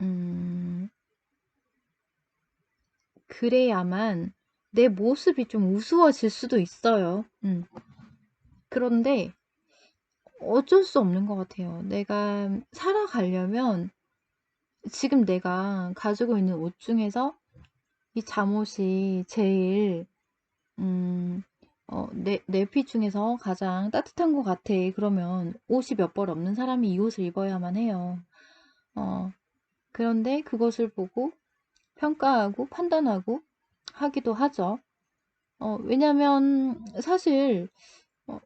음 그래야만 내 모습이 좀 우스워질 수도 있어요. 그런데 어쩔 수 없는 것 같아요. 내가 살아가려면 지금 내가 가지고 있는 옷 중에서 이 잠옷이 제일 음 내 핏 중에서 가장 따뜻한 것 같아. 그러면 옷이 몇 벌 없는 사람이 이 옷을 입어야만 해요. 어 그런데 그것을 보고 평가하고 판단하고 하기도 하죠. 왜냐면 사실 어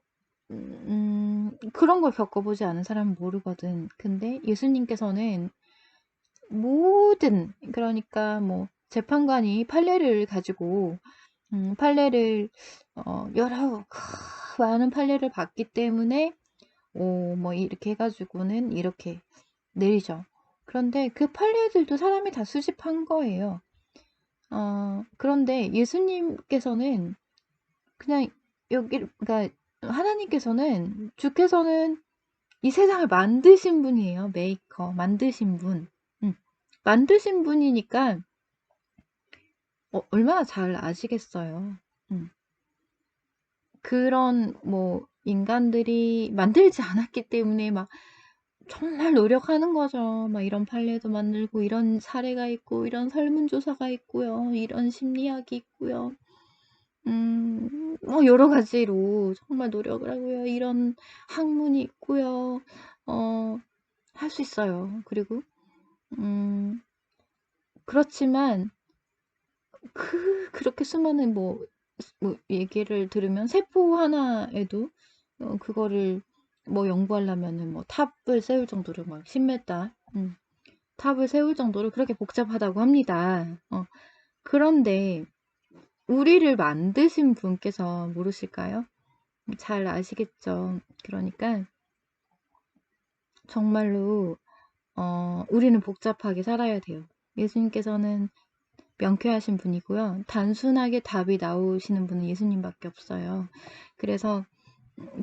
그런 걸 겪어보지 않은 사람은 모르거든. 근데 예수님께서는 모든, 그러니까 뭐 재판관이 판례를 가지고 판례를 여러 많은 판례를 봤기 때문에 뭐 이렇게 해 가지고는 이렇게 내리죠. 그런데 그 판례들도 사람이 다 수집한 거예요. 그런데 예수님께서는 그냥 여기, 그러니까 하나님께서는, 주께서는 이 세상을 만드신 분이에요. 메이커, 만드신 분. 음. 만드신 분이니까 얼마나 잘 아시겠어요. 음. 그런 뭐 인간들이 만들지 않았기 때문에 막 정말 노력하는 거죠. 막 이런 판례도 만들고 이런 사례가 있고 이런 설문조사가 있고요. 이런 심리학이 있고요. 뭐 여러 가지로 정말 노력을 하고요. 이런 학문이 있고요. 할 수 있어요. 그리고 음 그렇지만 그렇게 수많은 뭐 얘기를 들으면 세포 하나에도 그거를 뭐 연구하려면은 뭐 탑을 세울 정도로 막 10m 탑을 세울 정도로 그렇게 복잡하다고 합니다. 그런데 우리를 만드신 분께서 모르실까요? 잘 아시겠죠. 그러니까 정말로 우리는 복잡하게 살아야 돼요. 예수님께서는 명쾌하신 분이고요. 단순하게 답이 나오시는 분은 예수님밖에 없어요. 그래서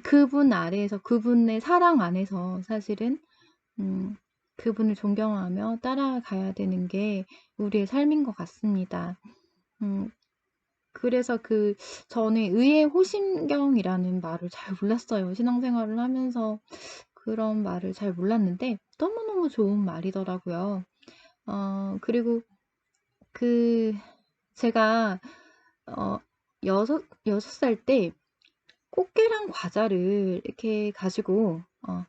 그분 아래에서, 그분의 사랑 안에서 사실은 그분을 존경하며 따라가야 되는 게 우리의 삶인 것 같습니다. 음, 그래서 전에 의의 호심경이라는 말을 잘 몰랐어요. 신앙생활을 하면서 그런 말을 잘 몰랐는데 너무너무 좋은 말이더라고요. 그리고 그 제가 어 여섯 살 때 꽃게랑 과자를 이렇게 가지고 어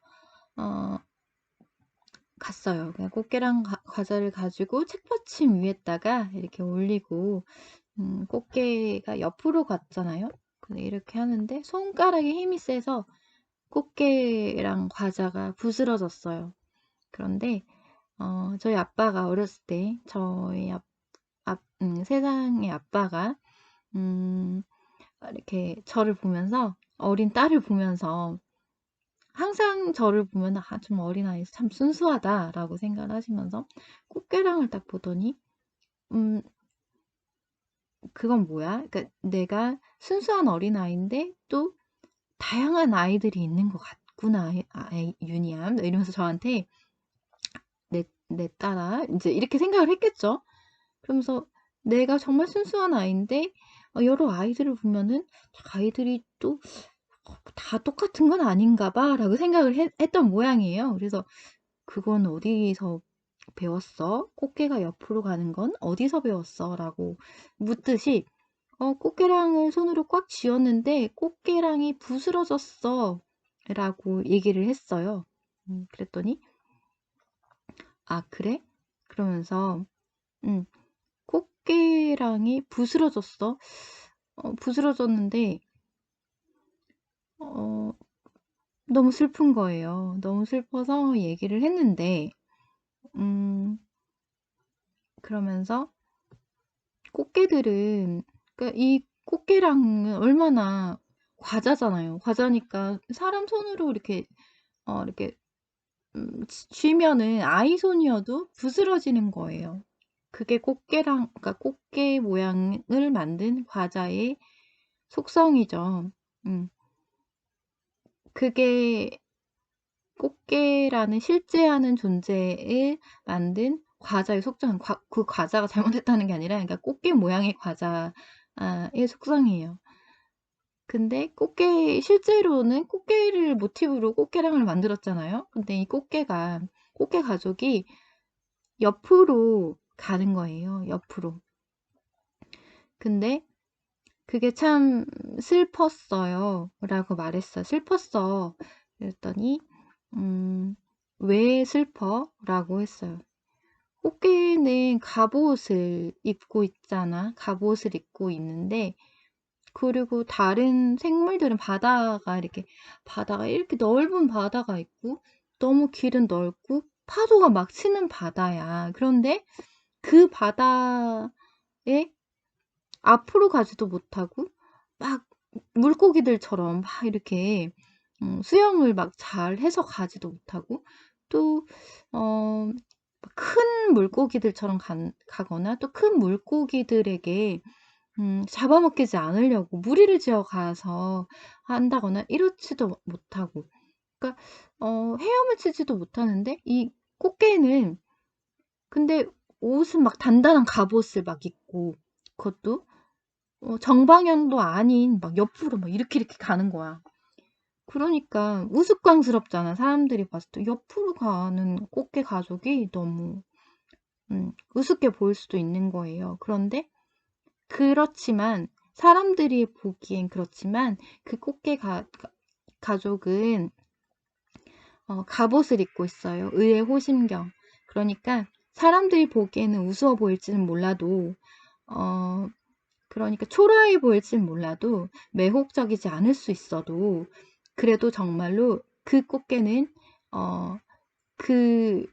갔어요. 그냥 꽃게랑 과자를 가지고 책받침 위에다가 이렇게 올리고 꽃게가 옆으로 갔잖아요. 근데 이렇게 하는데 손가락에 힘이 세서 꽃게랑 과자가 부스러졌어요. 그런데 저희 아빠가 어렸을 때 저희 세상의 아빠가 음 이렇게 저를 보면서, 어린 딸을 보면서 항상 저를 보면 '아 좀 어린아이 참 순수하다.'라고 생각을 하시면서 꽃게랑을 딱 보더니 '음 그건 뭐야?' 그러니까 '내가 순수한 어린아이인데 또 다양한 아이들이 있는 것 같구나, 유니함.' 이러면서 저한테 내 딸아 인제 이렇게 생각을 했겠죠. 그러면서 내가 정말 순수한 아이인데 여러 아이들을 보면은 아이들이 또 '다 똑같은 건 아닌가 봐.'라고 생각을 했던 모양이에요. 그래서 "그건 어디서 배웠어? 꽃게가 옆으로 가는 건 어디서 배웠어?"라고 묻듯이 "꽃게랑을 손으로 꽉 쥐었는데 꽃게랑이 부스러졌어."라고 얘기를 했어요. 그랬더니 "아 그래?" 그러면서 음 "꽃게랑이 부스러졌어?" 부스러졌는데 어 너무 슬픈 거예요. 너무 슬퍼서 얘기를 했는데 음 그러면서 꽃게들은, 그러니까 이 꽃게랑은 얼마나, 과자잖아요. 과자니까 사람 손으로 이렇게 쥐면은 아이 손이어도 부스러지는 거예요. 그게 그러니까 꽃게 모양을 만든 과자의 속성이죠. 음. 그게 꽃게라는 실제하는 존재를 만든 과자의 속성은 그 과자가 잘못됐다는 게 아니라 그러니까 꽃게 모양의 과자의 속성이에요. 근데 실제로는 꽃게를 모티브로 꽃게랑을 만들었잖아요. 근데 이 꽃게 가족이 옆으로 가는 거예요. 옆으로. 근데 그게 참 슬펐어요. 라고 말했어요. 슬펐어. 그랬더니, 왜 슬퍼? 라고 했어요. 꽃게는 갑옷을 입고 있잖아. 갑옷을 입고 있는데, 그리고 다른 생물들은 바다가 이렇게 넓은 바다가 있고, 너무 길은 넓고, 파도가 막 치는 바다야. 그런데 그 바다에 앞으로 가지도 못하고, 막 물고기들처럼 막 이렇게 수영을 막 잘 해서 가지도 못하고, 또, 어, 큰 물고기들처럼 가거나 또 큰 물고기들에게 잡아먹히지 않으려고 무리를 지어 가서 한다거나 이렇지도 못하고, 그러니까 헤엄을 치지도 못하는데 이 꽃게는 근데 옷은 막 단단한 갑옷을 막 입고, 그것도 정방향도 아닌 막 옆으로 막 이렇게 가는 거야. 그러니까 우스꽝스럽잖아. 사람들이 봤을 때 옆으로 가는 꽃게 가족이 너무 우습게 보일 수도 있는 거예요. 그런데 그렇지만 사람들이 보기엔 그렇지만 그 꽃게 가족은 갑옷을 입고 있어요. 의의 호심경. 그러니까 사람들이 보기에는 우스워 보일지는 몰라도 그러니까 초라해 보일진 몰라도 매혹적이지 않을 수 있어도 그래도 정말로 그 꽃게는 그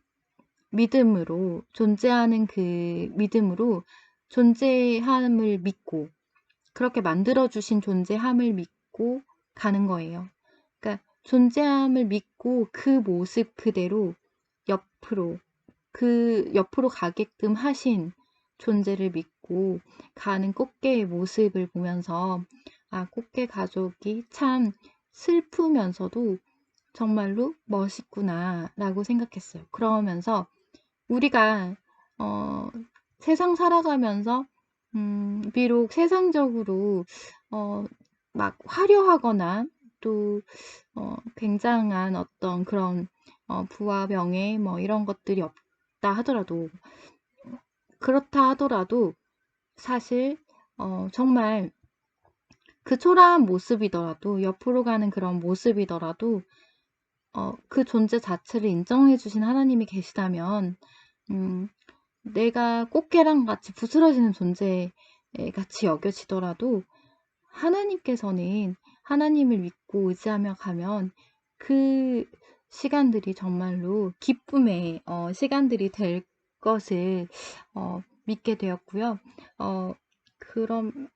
믿음으로 존재하는 그 믿음으로 존재함을 믿고 그렇게 만들어 주신 존재함을 믿고 가는 거예요. 그러니까 존재함을 믿고 그 모습 그대로 옆으로 옆으로 가게끔 하신 존재를 믿고 가는 꽃게의 모습을 보면서 꽃게 가족이 참 슬프면서도 정말로 멋있구나라고 생각했어요. 그러면서 우리가 세상 살아가면서 비록 세상적으로 막 화려하거나 또 굉장한 어떤 그런 부와 명예 뭐 이런 것들이 없다 하더라도 그렇다 하더라도 사실 정말 그 초라한 모습이더라도 옆으로 가는 그런 모습이더라도 그 존재 자체를 인정해 주신 하나님이 계시다면 내가 꽃게랑 같이 부스러지는 존재 같이 여겨지더라도 하나님께서는 하나님을 믿고 의지하며 가면 그 시간들이 정말로 기쁨의 시간들이 될 것을 믿게 되었고요. 그럼